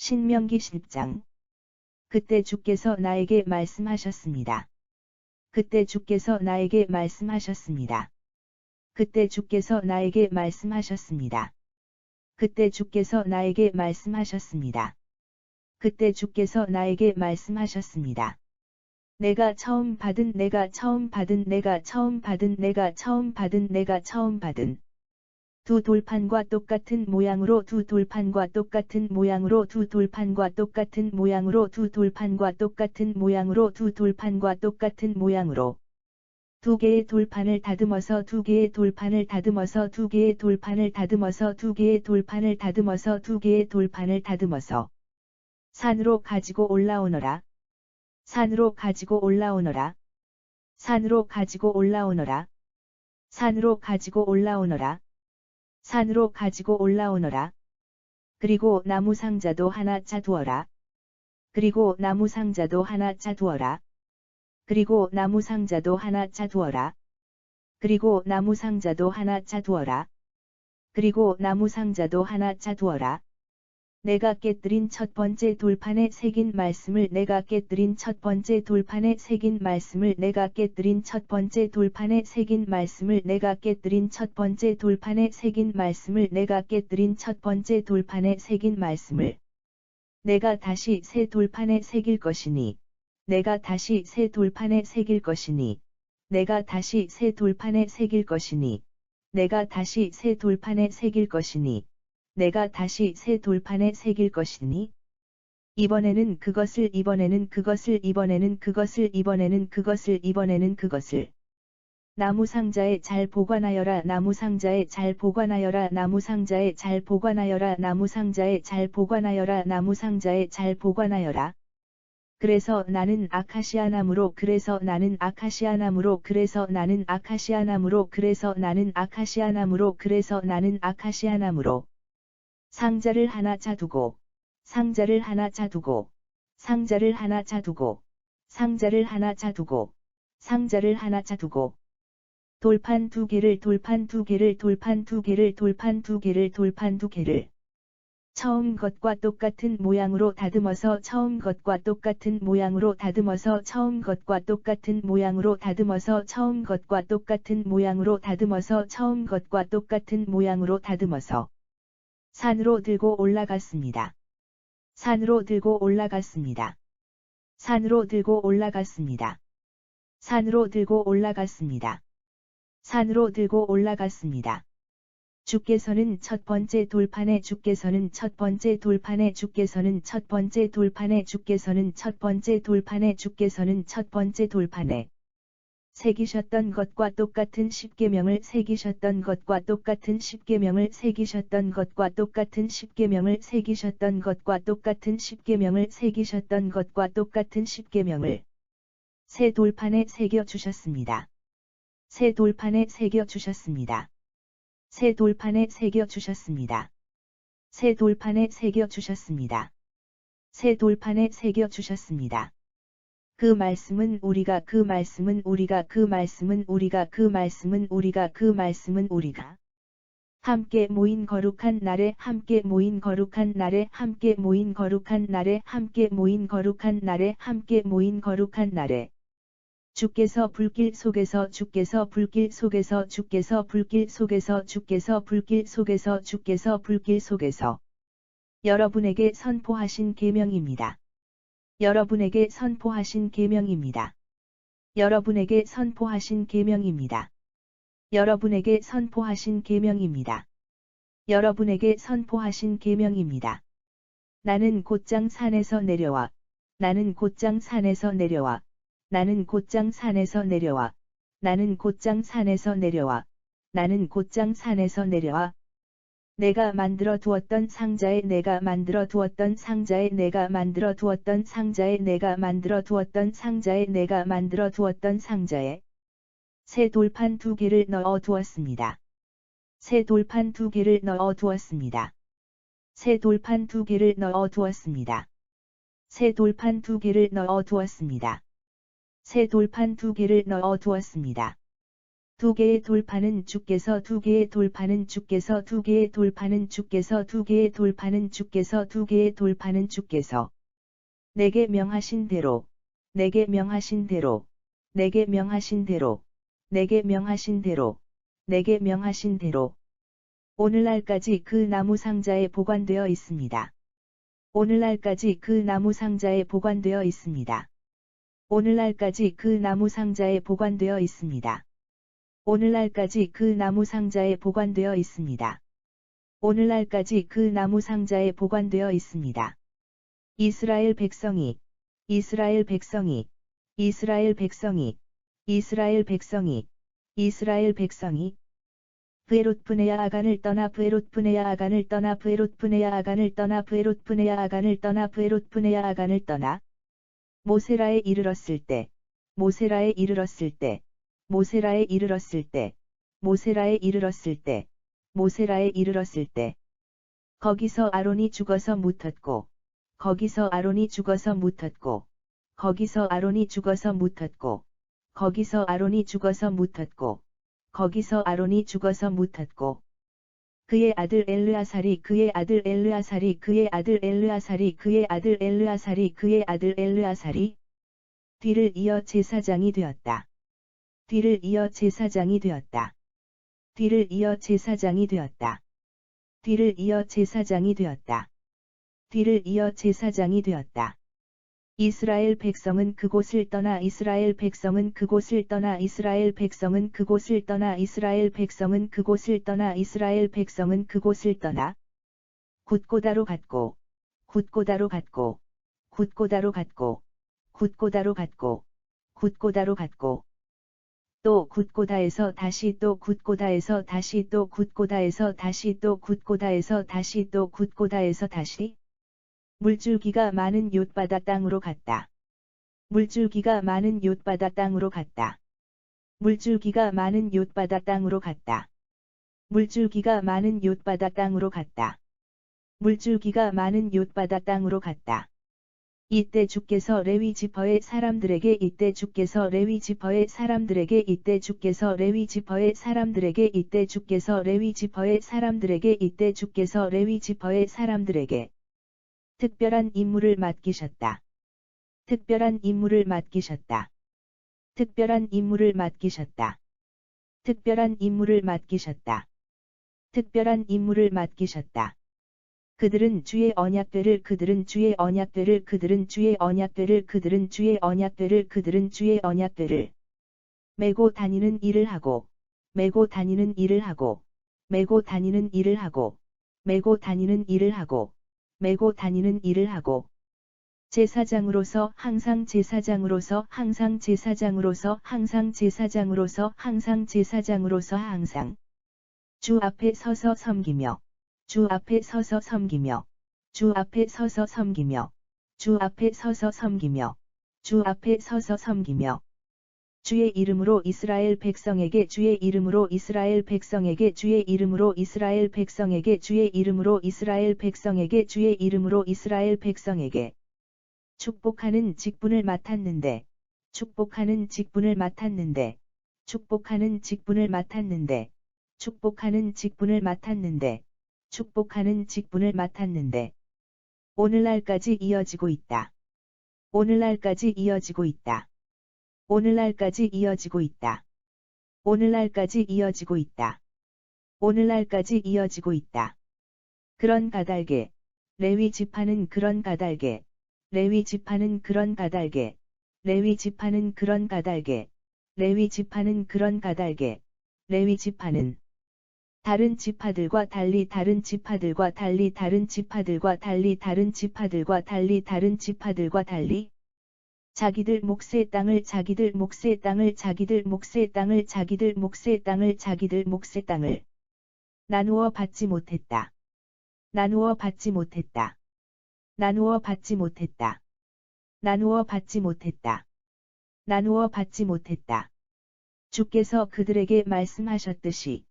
신명기 10장. 그때 주께서 나에게 말씀하셨습니다. 그때 주께서 나에게 말씀하셨습니다. 그때 주께서 나에게 말씀하셨습니다. 그때 주께서 나에게 말씀하셨습니다. 그때 주께서 나에게 말씀하셨습니다. 내가 처음 받은 두 돌판과 똑같은 모양으로 두 돌판과 똑같은 모양으로 두 돌판과 똑같은 모양으로 두 돌판과 똑같은 모양으로 두 돌판과 똑같은 모양으로 두 개의 돌판을 다듬어서 두 개의 돌판을 다듬어서 두 개의 돌판을 다듬어서 두 개의 돌판을 다듬어서 두 개의 돌판을 다듬어서 산으로 가지고 올라오너라. 산으로 가지고 올라오너라. 산으로 가지고 올라오너라. 산으로 가지고 올라오너라. 산으로 가지고 올라오너라. 그리고 나무 상자도 하나 짜두어라. 그리고 나무 상자도 하나 짜두어라. 그리고 나무 상자도 하나 짜두어라. 그리고 나무 상자도 하나 짜두어라. 그리고 나무 상자도 하나 짜두어라. 내가 깨뜨린 첫 번째 돌판에 새긴 말씀을 내가 깨뜨린 첫 번째 돌판에 새긴 말씀을 내가 깨뜨린 첫 번째 돌판에 새긴 말씀을 내가 깨뜨린 첫 번째 돌판에 새긴 말씀을 내가 깨뜨린 첫 번째 돌판에 새긴 말씀을 내가 다시 새 돌판에 새길 것이니 내가 다시 새 돌판에 새길 것이니 내가 다시 새 돌판에 새길 것이니 내가 다시 새 돌판에 새길 것이니 내가 다시 새 돌판에 새길 것이니 이번에는 그것을 이번에는 그것을 이번에는 그것을 이번에는 그것을 이번에는 그것을 나무 상자에 잘 보관하여라. 나무 상자에 잘 보관하여라. 나무 상자에 잘 보관하여라. 나무 상자에 잘 보관하여라. 나무 상자에 잘 보관하여라. 그래서 나는 아카시아 나무로 그래서 나는 아카시아 나무로 그래서 나는 아카시아 나무로 그래서 나는 아카시아 나무로 그래서 나는 아카시아 나무로 상자를 하나 짜두고 상자를 하나 짜두고 상자를 하나 짜두고 상자를 하나 짜두고 상자를 하나 짜두고 돌판 두 개를 돌판 두 개를 돌판 두 개를 돌판 두 개를 돌판 두 개를 처음 것과 똑같은 모양으로 다듬어서 처음 것과 똑같은 모양으로 다듬어서 처음 것과 똑같은 모양으로 다듬어서 처음 것과 똑같은 모양으로 다듬어서 처음 것과 똑같은 모양으로 다듬어서 산으로 들고 올라갔습니다. 산으로 들고 올라갔습니다. 산으로 들고 올라갔습니다. 산으로 들고 올라갔습니다. 산으로 들고 올라갔습니다. 주께서는 첫 번째 돌판에 주께서는 첫 번째 돌판에 주께서는 첫 번째 돌판에 주께서는 첫 번째 돌판에 주께서는 첫 번째 돌판에 새기셨던 것과 똑같은 십계명을 새기셨던 것과 똑같은 십계명을 새기셨던 것과 똑같은 십계명을 새기셨던 것과 똑같은 십계명을 새기셨던 것과 똑같은 십계명을 새 돌판에 새겨 주셨습니다. 새 돌판에 새겨 주셨습니다. 새 돌판에 새겨 주셨습니다. 새 돌판에 새겨 주셨습니다. 새 돌판에 새겨 주셨습니다. 그 말씀은 우리가 그 말씀은 우리가 그 말씀은 우리가 그 말씀은 우리가 그 말씀은 우리가 함께 모인 거룩한 날에 함께 모인 거룩한 날에 함께 모인 거룩한 날에 함께 모인 거룩한 날에 함께 모인 거룩한 날에 주께서 불길 속에서 주께서 불길 속에서 주께서 불길 속에서 주께서 불길 속에서 주께서 불길 속에서 여러분에게 선포하신 계명입니다. 여러분에게 선포하신 계명입니다. 여러분에게 선포하신 계명입니다. 여러분에게 선포하신 계명입니다. 여러분에게 선포하신 계명입니다. 나는 곧장 산에서 내려와 나는 곧장 산에서 내려와 나는 곧장 산에서 내려와 나는 곧장 산에서 내려와 나는 곧장 산에서 내려와 내가 만들어 두었던 상자에 내가 만들어 두었던 상자에 내가 만들어 두었던 상자에 내가 만들어 두었던 상자에 내가 만들어 두었던 상자에 새 돌판 두 개를 넣어 두었습니다. 새 돌판 두 개를 넣어 두었습니다. 새 돌판 두 개를 넣어 두었습니다. 새 돌판 두 개를 넣어 두었습니다. 새 돌판 두 개를 넣어 두었습니다. 두 개의 돌파는 주께서 두 개의 돌파는 주께서 두 개의 돌파는 주께서 두 개의 돌파는 주께서 두 개의 돌파는 주께서 내게 명하신 대로 내게 명하신 대로 내게 명하신 대로 내게 명하신 대로 내게 명하신 대로 오늘날까지 그 나무 상자에 보관되어 있습니다. 오늘날까지 그 나무 상자에 보관되어 있습니다. 오늘날까지 그 나무 상자에 보관되어 있습니다. 오늘날까지 그 나무 상자에 보관되어 있습니다. 오늘날까지 그 나무 상자에 보관되어 있습니다. 이스라엘 백성이 이스라엘 백성이 이스라엘 백성이 이스라엘 백성이 이스라엘 백성이 브에롯브네야 아간을 떠나 브에롯브네야 아간을 떠나 브에롯브네야 아간을 떠나 브에롯브네야 아간을 떠나 브에롯브네야 아간을 떠나 모세라에 이르렀을 때 모세라에 이르렀을 때 모세라에 이르렀을 때 모세라에 이르렀을 때 모세라에 이르렀을 때 거기서 아론이 죽어서 묻었고 거기서 아론이 죽어서 묻었고 거기서 아론이 죽어서 묻었고 거기서 아론이 죽어서 묻었고 거기서 아론이 죽어서 묻었고 그의 아들 엘르아살이 그의 아들 엘르아살이 그의 아들 엘르아살이 그의 아들 엘르아살이 그의 아들 엘르아살이 뒤를 이어 제사장이 되었다. 뒤를 이어 제사장이 되었다. 뒤를 이어 제사장이 되었다. 뒤를 이어 제사장이 되었다. 뒤를 이어 제사장이 되었다. 이스라엘 백성은 그곳을 떠나 이스라엘 백성은 그곳을 떠나 이스라엘 백성은 그곳을 떠나 이스라엘 백성은 그곳을 떠나 이스라엘 백성은 그곳을 떠나 굿고다로 갔고 굿고다로 갔고 굿고다로 갔고 굿고다로 갔고 굿고다로 갔고 또 굿고다에서 다시 또 굿고다에서 다시 또 굿고다에서 다시 또 굿고다에서 다시 또 굿고다에서 다시 물줄기가 많은 욤바다 땅으로 갔다. 물줄기가 많은 욤바다 땅으로 갔다. 물줄기가 많은 욤바다 땅으로 갔다. 물줄기가 많은 욤바다 땅으로 갔다. 물줄기가 많은 욤바다 땅으로 갔다. 이때 주께서 레위 지파의 사람들에게 이때 주께서 레위 지파의 사람들에게 이때 주께서 레위 지파의 사람들에게 이때 주께서 레위 지파의 사람들에게 이때 주께서 레위 지파의 사람들에게 특별한 임무를 맡기셨다. 특별한 임무를 맡기셨다. 특별한 임무를 맡기셨다. 특별한 임무를 맡기셨다. 특별한 임무를 맡기셨다. 그들은 주의 언약궤를 그들은 주의 언약궤를 그들은 주의 언약궤를 그들은 주의 언약궤를 그들은 주의 언약궤를 메고 다니는 일을 하고 메고 다니는 일을 하고 메고 다니는 일을 하고 메고 다니는 일을 하고 메고 다니는 일을 하고 제사장으로서 항상 제사장으로서 항상 제사장으로서 항상 제사장으로서 항상 제사장으로서 항상 주 앞에 서서 섬기며 주 앞에 서서 섬기며 주 앞에 서서 섬기며 주 앞에 서서 섬기며 주 앞에 서서 섬기며 주의 이름으로 이스라엘 백성에게 주의 이름으로 이스라엘 백성에게 주의 이름으로 이스라엘 백성에게 주의 이름으로 이스라엘 백성에게 주의 이름으로 이스라엘 백성에게 축복하는 직분을 맡았는데 축복하는 직분을 맡았는데 축복하는 직분을 맡았는데 축복하는 직분을 맡았는데 축복하는 직분을 맡았는데 오늘날까지 이어지고 있다. 오늘날까지 이어지고 있다. 오늘날까지 이어지고 있다. 오늘날까지 이어지고 있다. 오늘날까지 이어지고 있다. 그런 가달개, 레위 지파는 그런 가달개, 레위 지파는 그런 가달개, 레위 지파는 그런 가달개, 레위 지파는 그런 가달개, 레위 지파는 다른 지파들과 달리 다른 지파들과 달리 다른 지파들과 달리 다른 지파들과 달리 다른 지파들과 달리 자기들 몫의 땅을 자기들 몫의 땅을 자기들 몫의 땅을 자기들 몫의 땅을 자기들 몫의 땅을 나누어 받지 못했다. 나누어 받지 못했다. 나누어 받지 못했다. 나누어 받지 못했다. 나누어 받지 못했다. 주께서 그들에게 말씀하셨듯이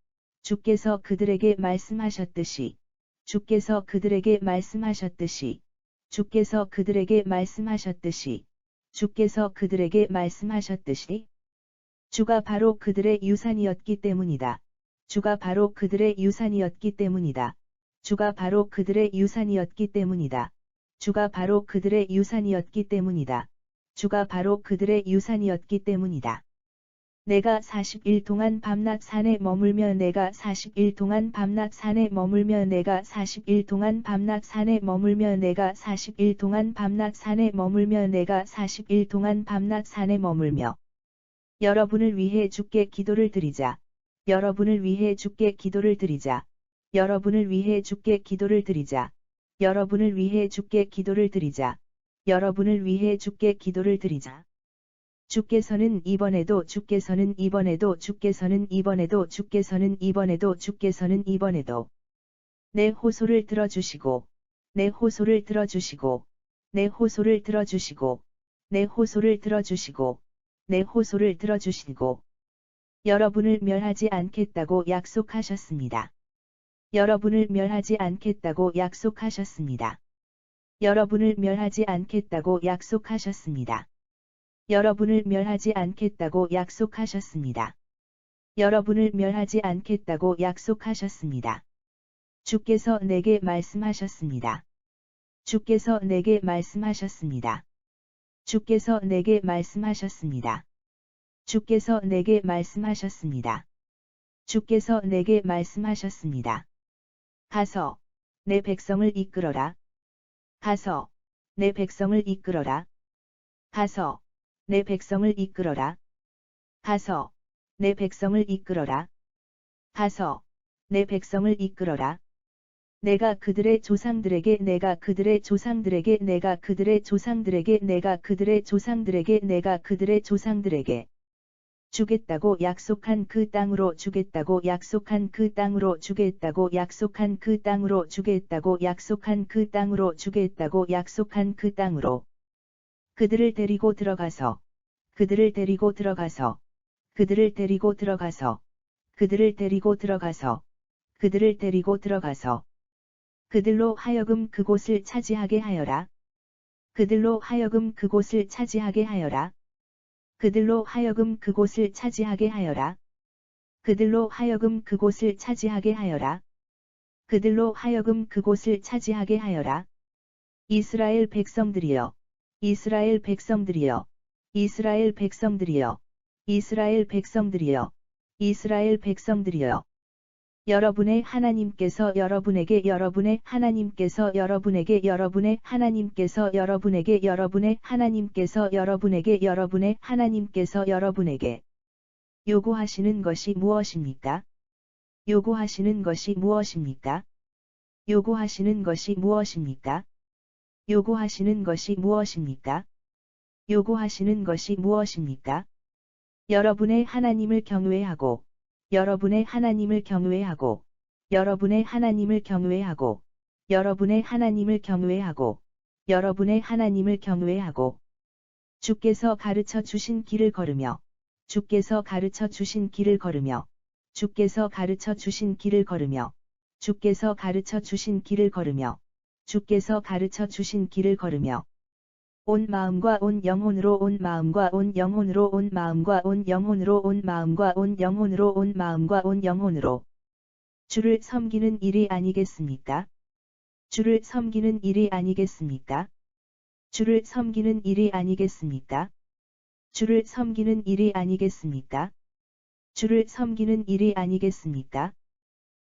주께서 그들에게 말씀하셨듯이 주께서 그들에게 말씀하셨듯이 주께서 그들에게 말씀하셨듯이 주께서 그들에게 말씀하셨듯이 주가 바로 그들의 유산이었기 때문이다. 주가 바로 그들의 유산이었기 때문이다. 주가 바로 그들의 유산이었기 때문이다. 주가 바로 그들의 유산이었기 때문이다. 주가 바로 그들의 유산이었기 때문이다. 내가 40일 동안 밤낮 산에 머물며 내가 40일 동안 밤낮 산에 머물며 내가 40일 동안 밤낮 산에 머물며 내가 40일 동안 밤낮 산에 머물며 내가 40일 동안 밤낮 산에 머물며 여러분을 위해 주께 기도를 드리자. 여러분을 위해 주께 기도를 드리자. 여러분을 위해 주께 기도를 드리자. 여러분을 위해 주께 기도를 드리자. 여러분을 위해 주께 기도를 드리자. 주께서는 이번에도 주께서는 이번에도 주께서는 이번에도 주께서는 이번에도 주께서는 이번에도 내 호소를 들어주시고 내 호소를 들어주시고 내 호소를 들어주시고 내 호소를 들어주시고 내 호소를 들어주시고 여러분을 멸하지 않겠다고 약속하셨습니다. 여러분을 멸하지 않겠다고 약속하셨습니다. 여러분을 멸하지 않겠다고 약속하셨습니다. 여러분을 멸하지 않겠다고 약속하셨습니다. 여러분을 멸하지 않겠다고 약속하셨습니다. 주께서 내게 말씀하셨습니다. 주께서 내게 말씀하셨습니다. 주께서 내게 말씀하셨습니다. 주께서 내게 말씀하셨습니다. 주께서 내게 말씀하셨습니다. 가서 내 백성을 이끌어라. 가서 내 백성을 이끌어라. 가서 내 백성을 이끌어라. 가서 내 백성을 이끌어라. 가서 내 백성을 이끌어라. 내가 그들의 조상들에게 내가 그들의 조상들에게 내가 그들의 조상들에게 내가 그들의 조상들에게 내가 그들의 조상들에게 주겠다고 약속한 그 땅으로 주겠다고 약속한 그 땅으로 주겠다고 약속한 그 땅으로 주겠다고 약속한 그 땅으로 주겠다고 약속한 그 땅으로 그들을 데리고 들어가서 그들을 데리고 들어가서 그들을 데리고 들어가서 그들을 데리고 들어가서 그들을 데리고 들어가서 그들로 하여금 그곳을 차지하게 하여라. 그들로 하여금 그곳을 차지하게 하여라. 그들로 하여금 그곳을 차지하게 하여라. 그들로 하여금 그곳을 차지하게 하여라. 그들로 하여금 그곳을 차지하게 하여라. 이스라엘 백성들이여. 이스라엘 백성들이여. 이스라엘 백성들이여. 이스라엘 백성들이여. 이스라엘 백성들이여. 여러분의 하나님께서 여러분에게 여러분의 하나님께서 여러분에게 여러분의 하나님께서 여러분에게 여러분의 하나님께서 여러분에게 여러분의 하나님께서 여러분에게 요구하시는 것이 무엇입니까? 요구하시는 것이 무엇입니까? 요구하시는 것이 무엇입니까? 요구하시는 것이 무엇입니까? 요구하시는 것이 무엇입니까? 여러분의 하나님을 경외하고 여러분의 하나님을 경외하고 여러분의 하나님을 경외하고 여러분의 하나님을 경외하고 여러분의 하나님을 경외하고 주께서 가르쳐 주신 길을 걸으며 주께서 가르쳐 주신 길을 걸으며 주께서 가르쳐 주신 길을 걸으며 주께서 가르쳐 주신 길을 걸으며 주께서 가르쳐 주신 길을 걸으며 온 마음과 온 영혼으로 온 마음과 온 영혼으로 온 마음과 온 영혼으로 온 마음과 온 영혼으로 온 마음과 온 영혼으로 주를 섬기는 일이 아니겠습니까? 주를 섬기는 일이 아니겠습니까? 주를 섬기는 일이 아니겠습니까? 주를 섬기는 일이 아니겠습니까? 주를 섬기는 일이 아니겠습니까?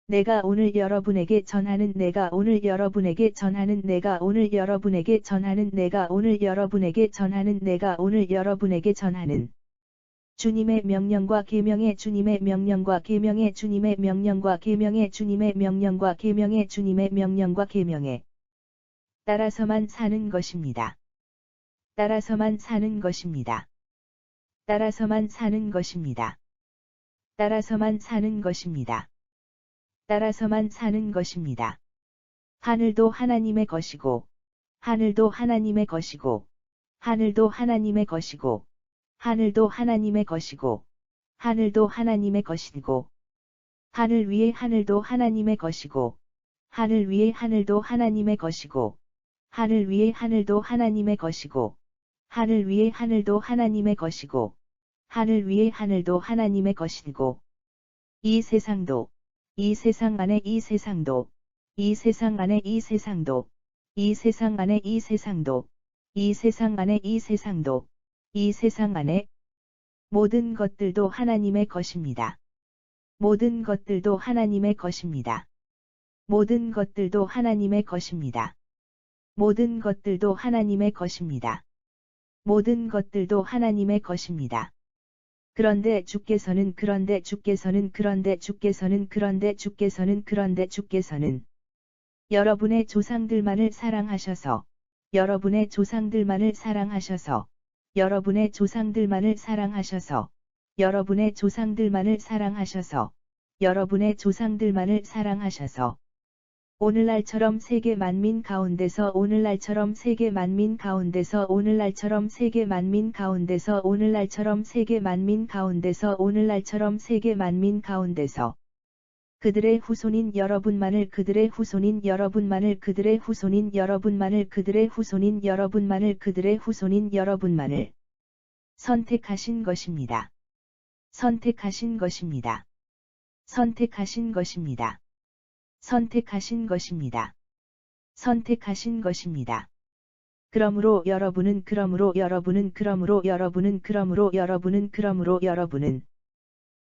내가 오늘 여러분에게 전하는 내가 오늘 여러분에게 전하는 내가 오늘 여러분에게 전하는 내가 오늘 여러분에게 전하는 내가 오늘 여러분에게 전하는 주님의 명령과 계명의 주님의 명령과 계명의 주님의 명령과 계명의 주님의 명령과 계명의 주님의 명령과 계명에 따라서만 사는 것입니다. 따라서만 사는 것입니다. 따라서만 사는 것입니다. 따라서만 사는 것입니다. 따라서만 사는 것입니다. 하늘도 하나님의 것이고, 하늘도 하나님의 것이고, 하늘도 하나님의 것이고, 하늘도 하나님의 것이고, 하늘도 하나님의 것이고, 하늘 위에 하늘도 하나님의 것이고, 하늘 위에 하늘도 하나님의 것이고, 하늘 위에 하늘도 하나님의 것이고, 하늘 위에 하늘도 하나님의 것이고, 하늘 위의 하늘도 하나님의 것이고 이 세상도, 이 세상 안에 이 세상도, 이 세상 안에 이 세상도, 이 세상 안에 이 세상도, 이 세상 안에 이 세상도, 이 세상 안에 모든 것들도 하나님의 것입니다. 모든 것들도 하나님의 것입니다. 모든 것들도 하나님의 것입니다. 모든 것들도 하나님의 것입니다. 모든 것들도 하나님의 것입니다. 그런데 주께서는 여러분의 조상들만을 사랑하셔서 여러분의 조상들만을 사랑하셔서 여러분의 조상들만을 사랑하셔서 여러분의 조상들만을 사랑하셔서 여러분의 조상들만을 사랑하셔서 오늘날처럼 세계 만민 가운데서 오늘날처럼 세계 만민 가운데서 오늘날처럼 세계 만민 가운데서 오늘날처럼 세계 만민 가운데서 오늘날처럼 세계 만민 가운데서 그들의 후손인 여러분만을 그들의 후손인 여러분만을 그들의 후손인 여러분만을 그들의 후손인 여러분만을 그들의 후손인 여러분만을 선택하신 것입니다. 선택하신 것입니다. 선택하신 것입니다. 선택하신 것입니다. 선택하신 것입니다. 그러므로 여러분은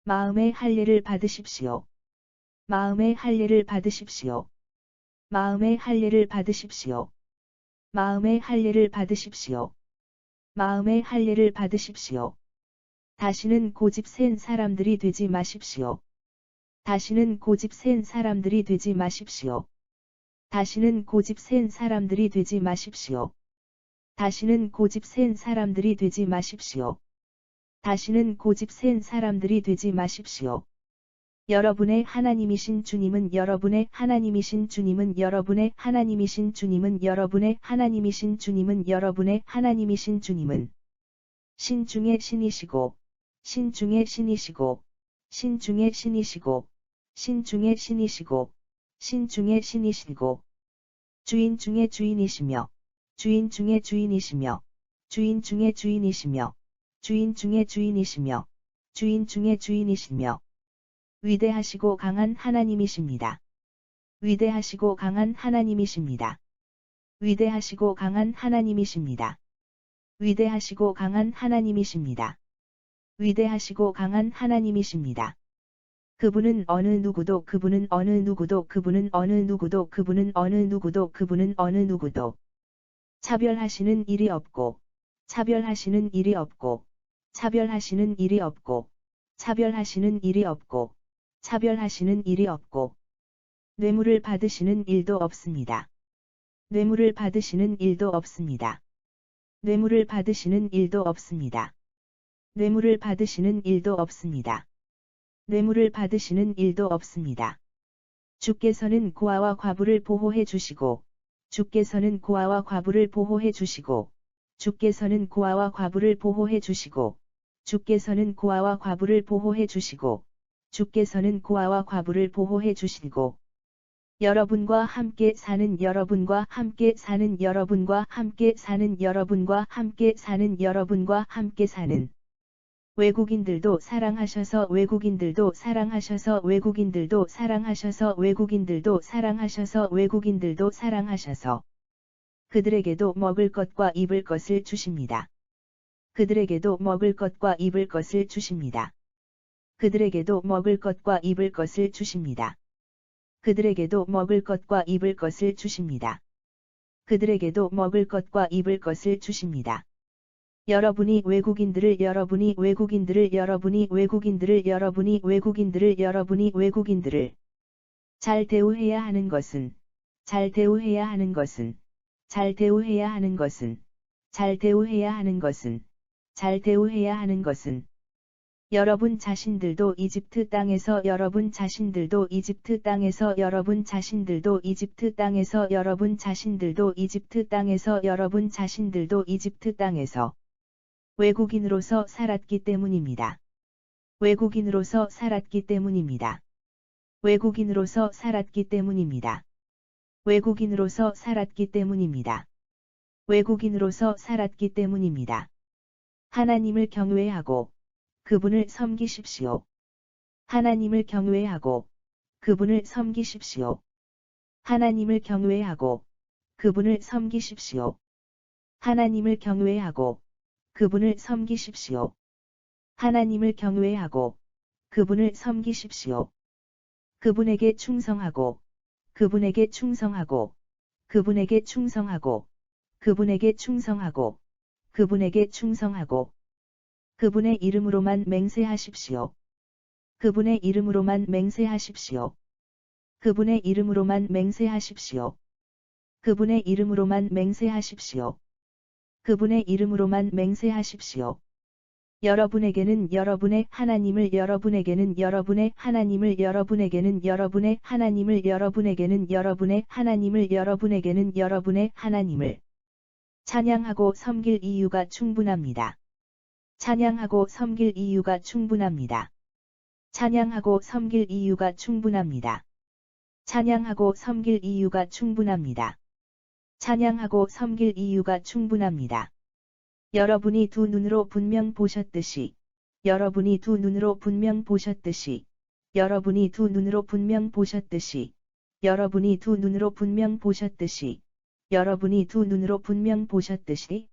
마음의 할례를 받으십시오. 마음의 할례를 받으십시오. 마음의 할례를 받으십시오. 마음의 할례를 받으십시오. 마음의 할례를 받으십시오. 다시는 고집 센 사람들이 되지 마십시오. 다시는 고집 센 사람들이 되지 마십시오. 다시는 고집 센 사람들이 되지 마십시오. 다시는 고집 센 사람들이 되지 마십시오. 다시는 고집 센 사람들이 되지 마십시오. 여러분의 하나님이신 주님은 여러분의 하나님이신 주님은 여러분의 하나님이신 주님은 여러분의 하나님이신 주님은 여러분의 하나님이신 주님은 신 중의 신이시고 신 중의 신이시고 신 중의 신이시고 신 중의 신이시고 신 중의 신이시고 주인 중의 주인이시며 주인 중의 주인이시며 주인 중의 주인이시며 주인 중의 주인이시며 주인 중의 주인이시며 위대하시고 강한 하나님이십니다. 위대하시고 강한 하나님이십니다. 위대하시고 강한 하나님이십니다. 위대하시고 강한 하나님이십니다. 위대하시고 강한 하나님이십니다. 그분은 어느 누구도 그분은 어느 누구도 그분은 어느 누구도 그분은 어느 누구도 그분은 어느 누구도 차별하시는 일이 없고 차별하시는 일이 없고 차별하시는 일이 없고 차별하시는 일이 없고 차별하시는 일이 없고 뇌물을 받으시는 일도 없습니다. 뇌물을 받으시는 일도 없습니다. 뇌물을 받으시는 일도 없습니다. 뇌물을 받으시는 일도 없습니다. 뇌물을 받으시는 일도 없습니다. 주께서는 고아와 과부를 보호해 주시고 주께서는 고아와 과부를 보호해 주시고 주께서는 고아와 과부를 보호해 주시고 주께서는 고아와 과부를 보호해 주시고 주께서는 고아와 과부를 보호해 주시고 여러분과 함께 사는 여러분과 함께 사는 여러분과 함께 사는 여러분과 함께 사는 여러분과 함께 사는 외국인들도 사랑하셔서 외국인들도 사랑하셔서 외국인들도 사랑하셔서 외국인들도 사랑하셔서 외국인들도 사랑하셔서 그들에게도 먹을 것과 입을 것을 주십니다. 그들에게도 먹을 것과 입을 것을 주십니다. 그들에게도 먹을 것과 입을 것을 주십니다. 그들에게도 먹을 것과 입을 것을 주십니다. 그들에게도 먹을 것과 입을 것을 주십니다. 여러분이 외국인들을 잘 대우해야 하는 것은 잘 대우해야 하는 것은 잘 대우해야 하는 것은 잘 대우해야 하는 것은 잘 대우해야 하는 것은 여러분 자신들도 이집트 땅에서 여러분 자신들도 이집트 땅에서 여러분 자신들도 이집트 땅에서 여러분 자신들도 이집트 땅에서 여러분 자신들도 이집트 땅에서 외국인으로서 살았기 때문입니다. 외국인으로서 살았기 때문입니다. 외국인으로서 살았기 때문입니다. 외국인으로서 살았기 때문입니다. 외국인으로서 살았기 때문입니다. 하나님을 경외하고 그분을 섬기십시오. 하나님을 경외하고 그분을 섬기십시오. 하나님을 경외하고 그분을 섬기십시오. 하나님을 경외하고 그분을 섬기십시오. 하나님을 경외하고 그분을 섬기십시오. 그분에게 충성하고 그분에게 충성하고 그분에게 충성하고 그분에게 충성하고 그분에게 충성하고 그분의 이름으로만 맹세하십시오. 그분의 이름으로만 맹세하십시오. 그분의 이름으로만 맹세하십시오. 그분의 이름으로만 맹세하십시오. 그분의 이름으로만 맹세하십시오. 여러분에게는 여러분의 하나님을 여러분에게는 여러분의 하나님을 여러분에게는 여러분의 하나님을 여러분에게는 여러분의 하나님을 여러분에게는 여러분의 하나님을 찬양하고 섬길 이유가 충분합니다. 찬양하고 섬길 이유가 충분합니다. 찬양하고 섬길 이유가 충분합니다. 찬양하고 섬길 이유가 충분합니다. 찬양하고 섬길 이유가 충분합니다. 여러분이 두 눈으로 분명 보셨듯이 여러분이 두 눈으로 분명 보셨듯이 여러분이 두 눈으로 분명 보셨듯이 여러분이 두 눈으로 분명 보셨듯이 여러분이 두 눈으로 분명 보셨듯이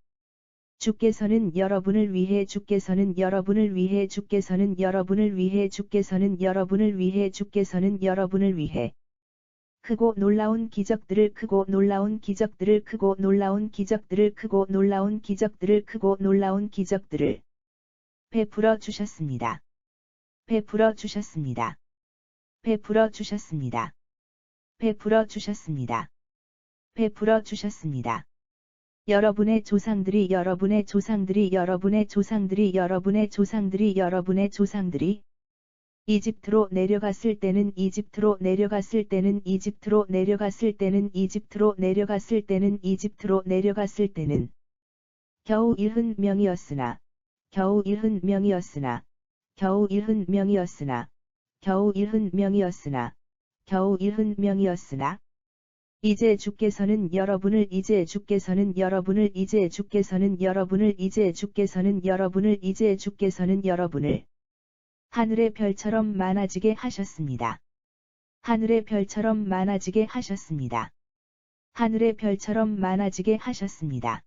주께서는 여러분을 위해 주께서는 여러분을 위해 주께서는 여러분을 위해 주께서는 여러분을 위해 주께서는 여러분을 위해 크고 놀라운 기적들을 크고 놀라운 기적들을 크고 놀라운 기적들을 크고 놀라운 기적들을 크고 놀라운 기적들을 베풀어 주셨습니다. 베풀어 주셨습니다. 베풀어 주셨습니다. 베풀어 주셨습니다. 베풀어 주셨습니다. 여러분의 조상들이 여러분의 조상들이 여러분의 조상들이 여러분의 조상들이 여러분의 조상들이 이집트로 내려갔을 때는 이집트로 내려갔을 때는 이집트로 내려갔을 때는 이집트로 내려갔을 때는 이집트로 내려갔을 때는 겨우 70명이었으나 겨우 70명이었으나 겨우 70명이었으나 겨우 70명이었으나 겨우 70명이었으나 이제 주께서는 여러분을 이제 주께서는 여러분을 이제 주께서는 여러분을 이제 주께서는 여러분을 이제 주께서는 여러분을 하늘의 별처럼 많아지게 하셨습니다. 하늘의 별처럼 많아지게 하셨습니다. 하늘의 별처럼 많아지게 하셨습니다.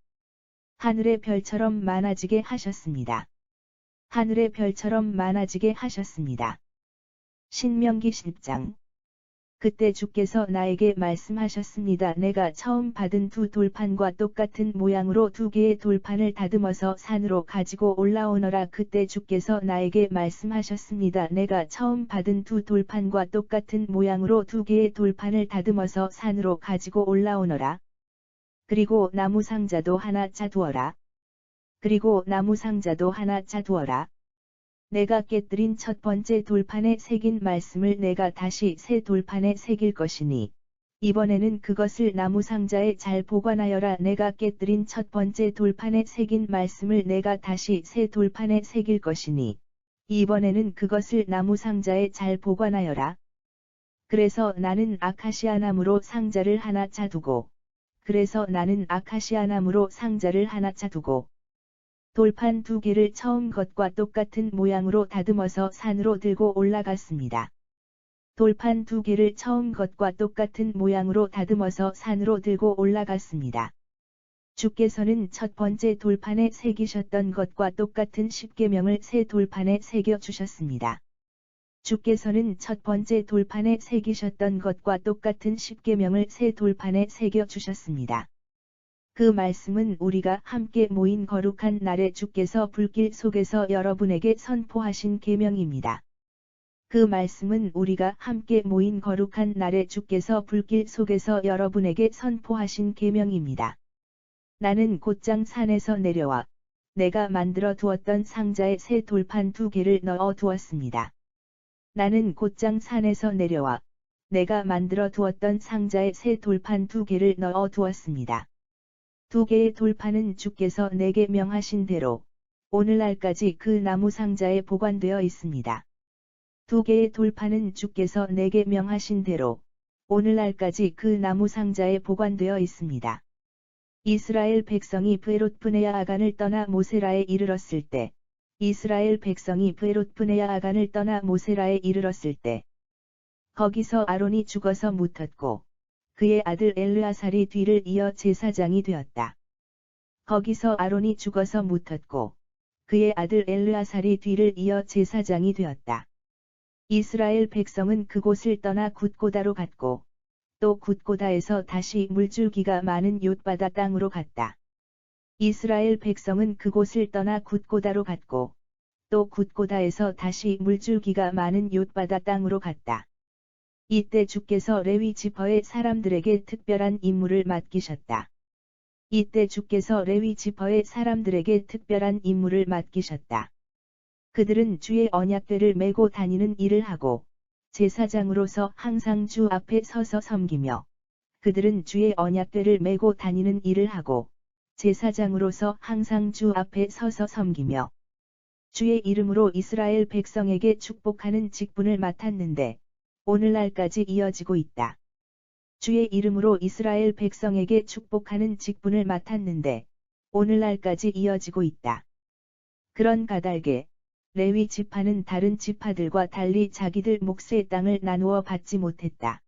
하늘의 별처럼 많아지게 하셨습니다. 하늘의 별처럼 많아지게 하셨습니다. 신명기 10장. 그때 주께서 나에게 말씀하셨습니다. 내가 처음 받은 두 돌판과 똑같은 모양으로 두 개의 돌판을 다듬어서 산으로 가지고 올라오너라. 그때 주께서 나에게 말씀하셨습니다. 내가 처음 받은 두 돌판과 똑같은 모양으로 두 개의 돌판을 다듬어서 산으로 가지고 올라오너라. 그리고 나무 상자도 하나 짜두어라. 그리고 나무 상자도 하나 짜두어라. 내가 깨뜨린 첫 번째 돌판에 새긴 말씀을 내가 다시 새 돌판에 새길 것이니 이번에는 그것을 나무 상자에 잘 보관하여라. 내가 깨뜨린 첫 번째 돌판에 새긴 말씀을 내가 다시 새 돌판에 새길 것이니 이번에는 그것을 나무 상자에 잘 보관하여라. 그래서 나는 아카시아 나무로 상자를 하나 짜두고 그래서 나는 아카시아 나무로 상자를 하나 짜두고 돌판 두 개를 처음 것과 똑같은 모양으로 다듬어서 산으로 들고 올라갔습니다. 돌판 두 개를 처음 것과 똑같은 모양으로 다듬어서 산으로 들고 올라갔습니다. 주께서는 첫 번째 돌판에 새기셨던 것과 똑같은 십계명을 새 돌판에 새겨 주셨습니다. 주께서는 첫 번째 돌판에 새기셨던 것과 똑같은 십계명을 새 돌판에 새겨 주셨습니다. 그 말씀은 우리가 함께 모인 거룩한 날에 주께서 불길 속에서 여러분에게 선포하신 계명입니다. 그 말씀은 우리가 함께 모인 거룩한 날에 주께서 불길 속에서 여러분에게 선포하신 계명입니다. 나는 곧장 산에서 내려와 내가 만들어 두었던 상자에 새 돌판 두 개를 넣어 두었습니다. 나는 곧장 산에서 내려와 내가 만들어 두었던 상자에 새 돌판 두 개를 넣어 두었습니다. 두 개의 돌판은 주께서 내게 명하신 대로 오늘날까지 그 나무 상자에 보관되어 있습니다. 두 개의 돌판은 주께서 내게 명하신 대로 오늘날까지 그 나무 상자에 보관되어 있습니다. 이스라엘 백성이 브에롯 브네야 아간을 떠나 모세라에 이르렀을 때 이스라엘 백성이 브에롯브네아 아간을 떠나 모세라에 이르렀을 때 거기서 아론이 죽어서 묻혔고 그의 아들 엘르아살이 뒤를 이어 제사장이 되었다. 거기서 아론이 죽어서 묻혔고 그의 아들 엘르아살이 뒤를 이어 제사장이 되었다. 이스라엘 백성은 그곳을 떠나 굿고다로 갔고 또 굿고다에서 다시 물줄기가 많은 욤바다 땅으로 갔다. 이스라엘 백성은 그곳을 떠나 굿고다로 갔고 또 굿고다에서 다시 물줄기가 많은 욤바다 땅으로 갔다. 이때 주께서 레위 지파의 사람들에게 특별한 임무를 맡기셨다. 이때 주께서 레위 지파의 사람들에게 특별한 임무를 맡기셨다. 그들은 주의 언약궤를 메고 다니는 일을 하고 제사장으로서 항상 주 앞에 서서 섬기며 그들은 주의 언약궤를 메고 다니는 일을 하고 제사장으로서 항상 주 앞에 서서 섬기며 주의 이름으로 이스라엘 백성에게 축복하는 직분을 맡았는데 오늘날까지 이어지고 있다. 주의 이름으로 이스라엘 백성에게 축복하는 직분을 맡았는데 오늘날까지 이어지고 있다. 그런 까닭에 레위 지파는 다른 지파들과 달리 자기들 몫의 땅을 나누어 받지 못했다.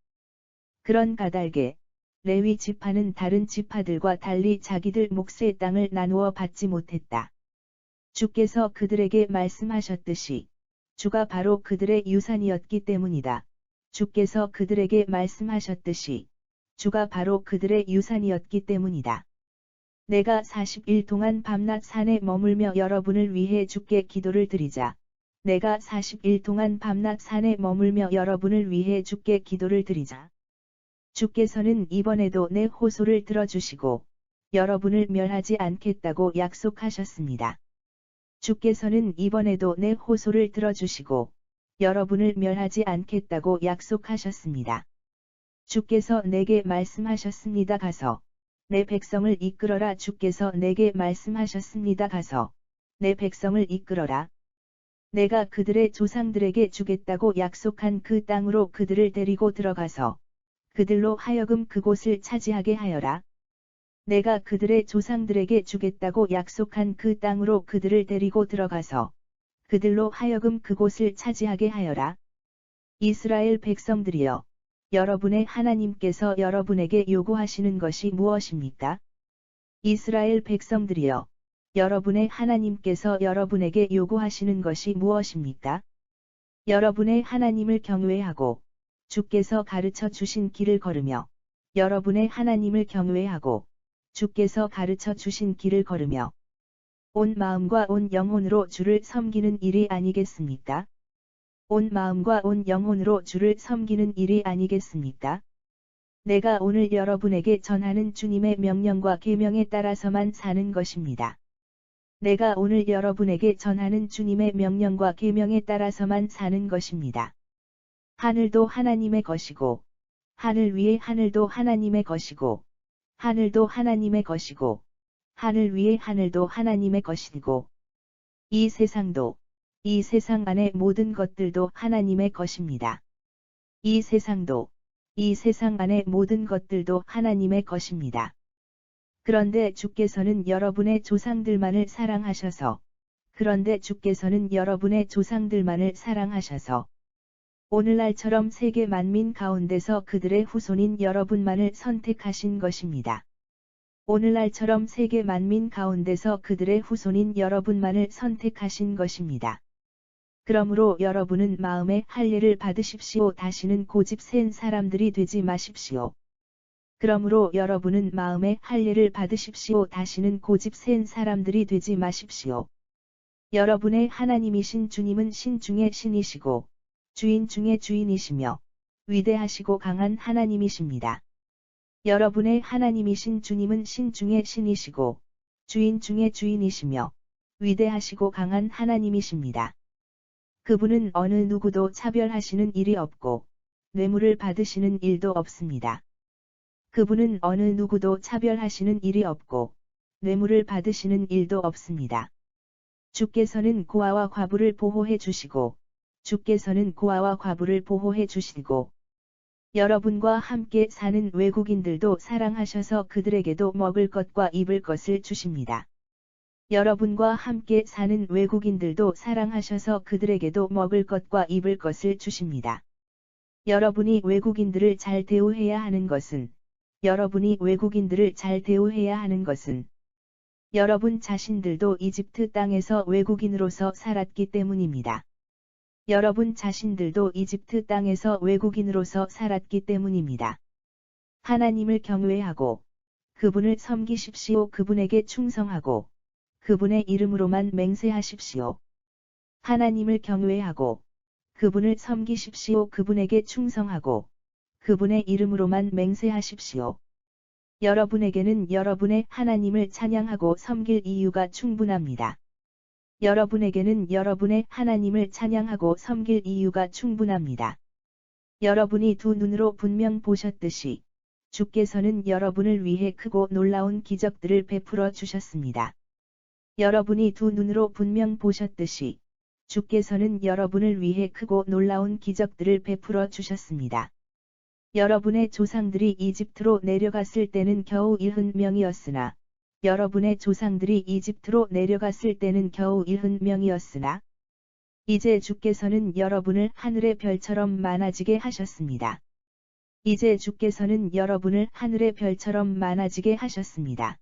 그런 까닭에 레위 지파는 다른 지파들과 달리 자기들 몫의 땅을 나누어 받지 못했다. 주께서 그들에게 말씀하셨듯이 주가 바로 그들의 유산이었기 때문이다. 주께서 그들에게 말씀하셨듯이 주가 바로 그들의 유산이었기 때문이다. 내가 40일 동안 밤낮 산에 머물며 여러분을 위해 주께 기도를 드리자. 내가 40일 동안 밤낮 산에 머물며 여러분을 위해 주께 기도를 드리자. 주께서는 이번에도 내 호소를 들어주시고 여러분을 멸하지 않겠다고 약속하셨습니다. 주께서는 이번에도 내 호소를 들어주시고 여러분을 멸하지 않겠다고 약속하셨습니다. 주께서 내게 말씀하셨습니다. 가서 내 백성을 이끌어라. 주께서 내게 말씀하셨습니다. 가서 내 백성을 이끌어라. 내가 그들의 조상들에게 주겠다고 약속한 그 땅으로 그들을 데리고 들어가서 그들로 하여금 그곳을 차지하게 하여라. 내가 그들의 조상들에게 주겠다고 약속한 그 땅으로 그들을 데리고 들어가서 그들로 하여금 그곳을 차지하게 하여라. 이스라엘 백성들이여, 여러분의 하나님께서 여러분에게 요구하시는 것이 무엇입니까? 이스라엘 백성들이여, 여러분의 하나님께서 여러분에게 요구하시는 것이 무엇입니까? 여러분의 하나님을 경외하고 주께서 가르쳐 주신 길을 걸으며 여러분의 하나님을 경외하고 주께서 가르쳐 주신 길을 걸으며 온 마음과 온 영혼으로 주를 섬기는 일이 아니겠습니까? 온 마음과 온 영혼으로 주를 섬기는 일이 아니겠습니까? 내가 오늘 여러분에게 전하는 주님의 명령과 계명에 따라서만 사는 것입니다. 내가 오늘 여러분에게 전하는 주님의 명령과 계명에 따라서만 사는 것입니다. 하늘도 하나님의 것이고, 하늘 위의 하늘도 하나님의 것이고, 하늘도 하나님의 것이고, 하늘 위의 하늘도 하나님의 것이고, 이 세상도, 이 세상 안의 모든 것들도 하나님의 것입니다. 이 세상도, 이 세상 안의 모든 것들도 하나님의 것입니다. 그런데 주께서는 여러분의 조상들만을 사랑하셔서, 그런데 주께서는 여러분의 조상들만을 사랑하셔서, 오늘날처럼 세계 만민 가운데서 그들의 후손인 여러분만을 선택하신 것입니다. 오늘날처럼 세계 만민 가운데서 그들의 후손인 여러분만을 선택하신 것입니다. 그러므로 여러분은 마음의 할례를 받으십시오. 다시는 고집 센 사람들이 되지 마십시오. 그러므로 여러분은 마음의 할례를 받으십시오. 다시는 고집 센 사람들이 되지 마십시오. 여러분의 하나님이신 주님은 신 중의 신이시고 주인 중의 주인이시며 위대하시고 강한 하나님이십니다. 여러분의 하나님이신 주님은 신 중의 신이시고 주인 중의 주인이시며 위대하시고 강한 하나님이십니다. 그분은 어느 누구도 차별하시는 일이 없고 뇌물을 받으시는 일도 없습니다. 그분은 어느 누구도 차별하시는 일이 없고 뇌물을 받으시는 일도 없습니다. 주께서는 고아와 과부를 보호해 주시고 주께서는 고아와 과부를 보호해 주시고 여러분과 함께 사는 외국인들도 사랑하셔서 그들에게도 먹을 것과 입을 것을 주십니다. 여러분과 함께 사는 외국인들도 사랑하셔서 그들에게도 먹을 것과 입을 것을 주십니다. 여러분이 외국인들을 잘 대우해야 하는 것은 여러분이 외국인들을 잘 대우해야 하는 것은 여러분 자신들도 이집트 땅에서 외국인으로서 살았기 때문입니다. 여러분 자신들도 이집트 땅에서 외국인으로서 살았기 때문입니다. 하나님을 경외하고 그분을 섬기십시오. 그분에게 충성하고 그분의 이름으로만 맹세하십시오. 하나님을 경외하고 그분을 섬기십시오. 그분에게 충성하고 그분의 이름으로만 맹세하십시오. 여러분에게는 여러분의 하나님을 찬양하고 섬길 이유가 충분합니다. 여러분에게는 여러분의 하나님을 찬양하고 섬길 이유가 충분합니다. 여러분이 두 눈으로 분명 보셨듯이 주께서는 여러분을 위해 크고 놀라운 기적들을 베풀어 주셨습니다. 여러분이 두 눈으로 분명 보셨듯이 주께서는 여러분을 위해 크고 놀라운 기적들을 베풀어 주셨습니다. 여러분의 조상들이 이집트로 내려갔을 때는 겨우 70명이었으나 여러분의 조상들이 이집트로 내려갔을 때는 겨우 70명이었으나 이제 주께서는 여러분을 하늘의 별처럼 많아지게 하셨습니다. 이제 주께서는 여러분을 하늘의 별처럼 많아지게 하셨습니다.